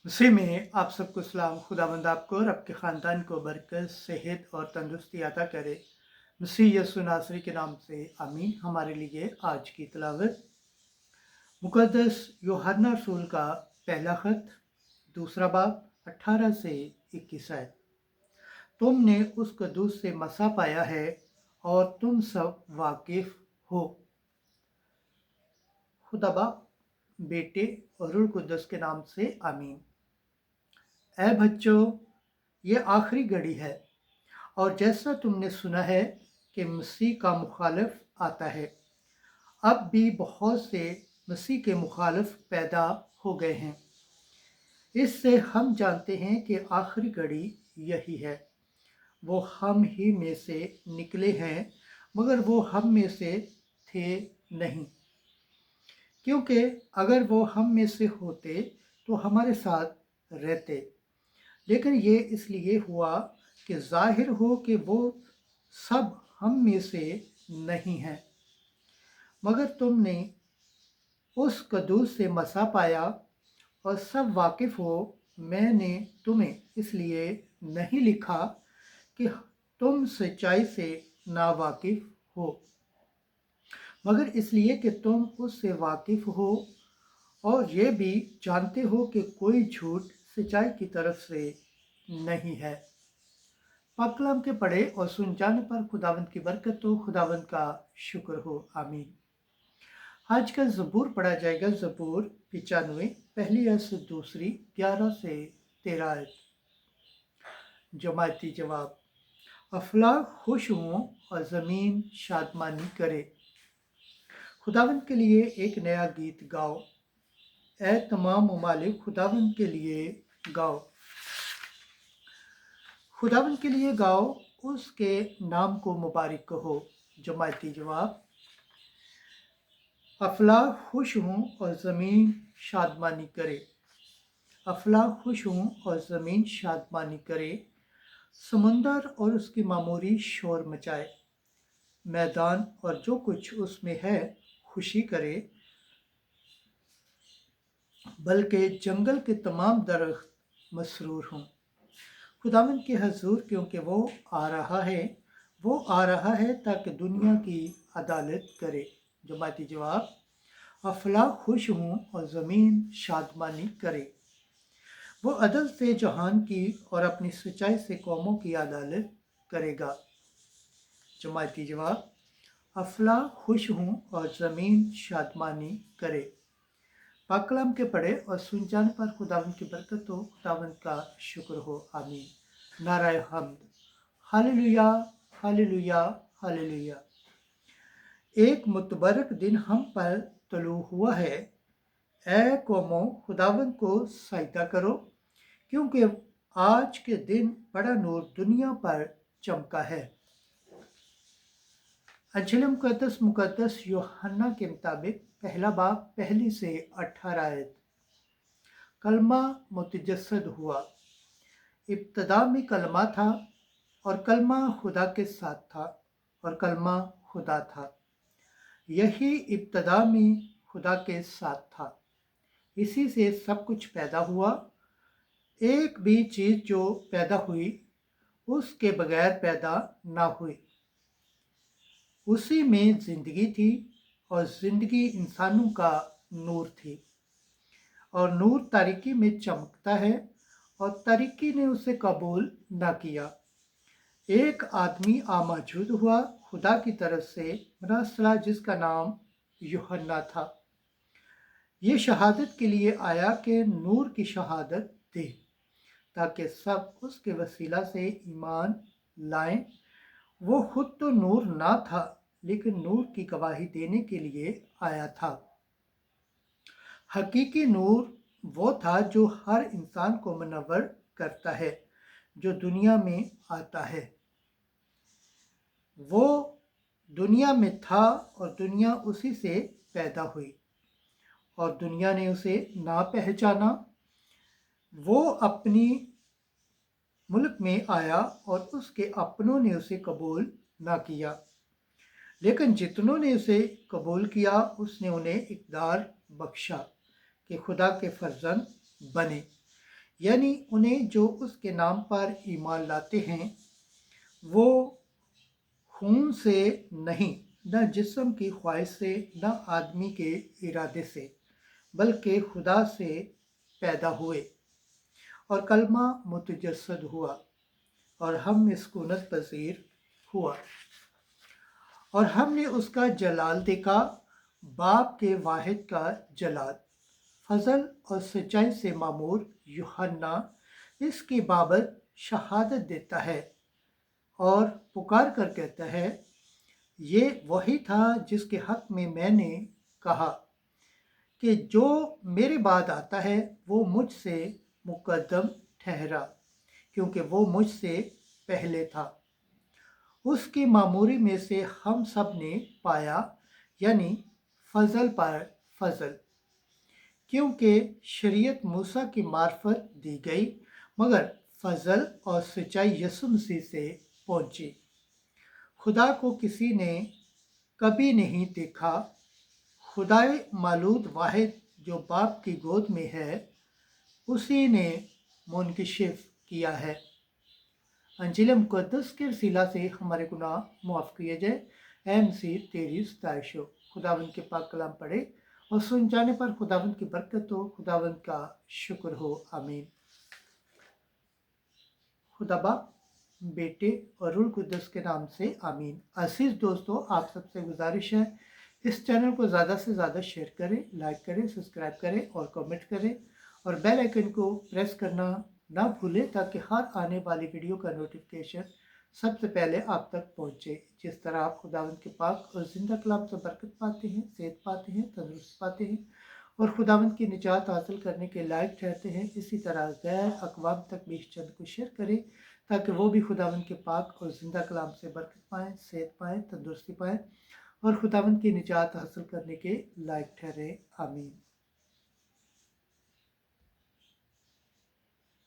मसीह में आप सबको सलाम। खुदावंद आपको और आपके ख़ानदान को बरकत, सेहत और तंदुरुस्ती अता करे। मसीह यीशु नासरी के नाम से आमीन। हमारे लिए आज की तिलावत मुक़द्दस यूहन्ना रसूल का पहला ख़त, दूसरा बाब 18 से 21 आयत। तुमने उस कदूस से मसा पाया है और तुम सब वाकिफ़ हो। खुदा बाप, बेटे और रूह कुद्दस के नाम से आमीन। ऐ बच्चों, ये आखिरी घड़ी है और जैसा तुमने सुना है कि मसीह का मुखालिफ आता है, अब भी बहुत से मसीह के मुखालिफ पैदा हो गए हैं। इससे हम जानते हैं कि आखिरी घड़ी यही है। वो हम ही में से निकले हैं, मगर वो हम में से थे नहीं, क्योंकि अगर वो हम में से होते तो हमारे साथ रहते। लेकिन ये इसलिए हुआ कि जाहिर हो कि वो सब हम में से नहीं हैं। मगर तुमने उस कदूस से मसा पाया और सब वाकिफ़ हो। मैंने तुम्हें इसलिए नहीं लिखा कि तुम सच्चाई से नावाकिफ़ हो, मगर इसलिए कि तुम उससे वाकिफ़ हो और ये भी जानते हो कि कोई झूठ सच्चाई की तरफ से नहीं है। पाक कलाम के पढ़े और सुन जाने पर खुदावंद की बरकत हो, खुदावंद का शुक्र हो। आमीन। आज का ज़बूर पढ़ा जाएगा। ज़बूर 95, पहली आयत से दूसरी, 11 से 13 आयत। जमायती जवाब। अफलाक खुश हों और ज़मीन शादमानी करे। खुदावंद के लिए एक नया गीत गाओ। ऐ तमाम ममालिक, खुदावंद के लिए गाओ। खुदावंद के लिए गाओ, उसके नाम को मुबारक कहो। जमायती जवाब। अफलाक खुश हों और ज़मीन शादमानी करे। अफलाक खुश हों और ज़मीन शादमानी करे। समुंदर और उसकी मामूरी शोर मचाए। मैदान और जो कुछ उसमें है खुशी करे, बल्कि जंगल के तमाम दरख्त मसरूर हों। खुदावंद के हजूर, क्योंकि वो आ रहा है ताकि दुनिया की अदालत करे। जमाती जवाब। अफलाक खुश हों और ज़मीन शादमानी करे। वो अदल से जहान की और अपनी सच्चाई से कौमों की अदालत करेगा। जमाती जवाब। अफलाक खुश हों और ज़मीन शादमानी करे। पाक कलाम के पढ़े और सुन जाने पर खुदावंद की बरकत हो, खुदावंद का शुक्र हो। आमीन। नाराय हम्द। Hallelujah, hallelujah, hallelujah. एक मुतबरक दिन हम पर तलू हुआ है। ऐ कौमों, खुदावंद को सजदा करो, क्योंकि आज के दिन बड़ा नूर दुनिया पर चमका है। अंजिल मुकद्दस यूहन्ना के मुताबिक पहला बाब, पहली से 18 आयत। कलमा मुतजस्सद हुआ। इब्तदा में कलमा था और कलमा खुदा के साथ था और कलमा खुदा था। यही इब्तदा में खुदा के साथ था। इसी से सब कुछ पैदा हुआ। एक भी चीज़ जो पैदा हुई उसके बगैर पैदा ना हुई। उसी में ज़िंदगी थी और ज़िंदगी इंसानों का नूर थी। और नूर तारीकी में चमकता है और तारीकी ने उसे कबूल ना किया। एक आदमी आमौजूद हुआ खुदा की तरफ से, मरसला, जिसका नाम यूहन्ना था। ये शहादत के लिए आया कि नूर की शहादत दे, ताकि सब उसके वसीला से ईमान लाएं। वो खुद तो नूर ना था, लेकिन नूर की गवाही देने के लिए आया था। हकीकी नूर वो था जो हर इंसान को मुनव्वर करता है जो दुनिया में आता है। वो दुनिया में था और दुनिया उसी से पैदा हुई और दुनिया ने उसे ना पहचाना। वो अपनी मुल्क में आया और उसके अपनों ने उसे कबूल ना किया, लेकिन जितनों ने उसे कबूल किया उसने उन्हें इक़्तिदार बख्शा कि खुदा के फर्जंद बने। यानी उन्हें जो उसके नाम पर ईमान लाते हैं वो खून से नहीं, न जिस्म की ख्वाहिश से, न आदमी के इरादे से, बल्कि खुदा से पैदा हुए और कलमा मुतजस्सद हुआ और हम में सुकूनत पजीर हुआ और हमने उसका जलाल देखा, बाप के वाहिद का जलाल। फजल और सच्चाई से मामूर यूहन्ना इसकी बाबत शहादत देता है और पुकार कर कहता है, ये वही था जिसके हक में मैंने कहा कि जो मेरे बाद आता है वो मुझसे मुकद्दम ठहरा, क्योंकि वो मुझसे पहले था। उसकी मामूरी में से हम सब ने पाया, यानी फजल पर फजल, क्योंकि शरीयत मूसा की मार्फत दी गई, मगर फजल और सच्चाई यसु मसीह से पहुंची। खुदा को किसी ने कभी नहीं देखा, खुदाए मालूद वाहिद जो बाप की गोद में है उसी ने मुनकशिफ किया है। अंजिल मुक़द्दस के वसीला से हमारे गुनाह माफ़ किए जाए। ऐ मसीह तेरी सताइश हो। खुदावंद के पाक कलाम पढ़े और सुन जाने पर खुदावंद की बरकत हो, खुदावंद का शुक्र हो। आमीन। खुदा बाप, बेटे और रूह कुद्दस के नाम से आमीन। अजीज दोस्तों, आप सबसे गुजारिश है इस चैनल को ज़्यादा से ज़्यादा शेयर करें, लाइक करें, सब्सक्राइब करें और कमेंट करें और बेल आइकन को प्रेस करना ना भूलें ताकि हर आने वाली वीडियो का नोटिफिकेशन सबसे पहले आप तक पहुंचे। जिस तरह आप खुदावंद के पाक और जिंदा कलाम से बरकत पाते हैं, सेहत पाते हैं, तंदुरुस्त पाते हैं और खुदावंद की निजात हासिल करने के लायक ठहरते हैं, इसी तरह गैर अक़वाम तक भी इस चंद को शेयर करें ताकि वो भी खुदावंद के पाक और जिंदा कलाम से बरकत पाएँ, सेहत पाएँ, तंदुरुस्ती पाएँ और खुदावंद की निजात हासिल करने के लायक ठहरे। आमीन।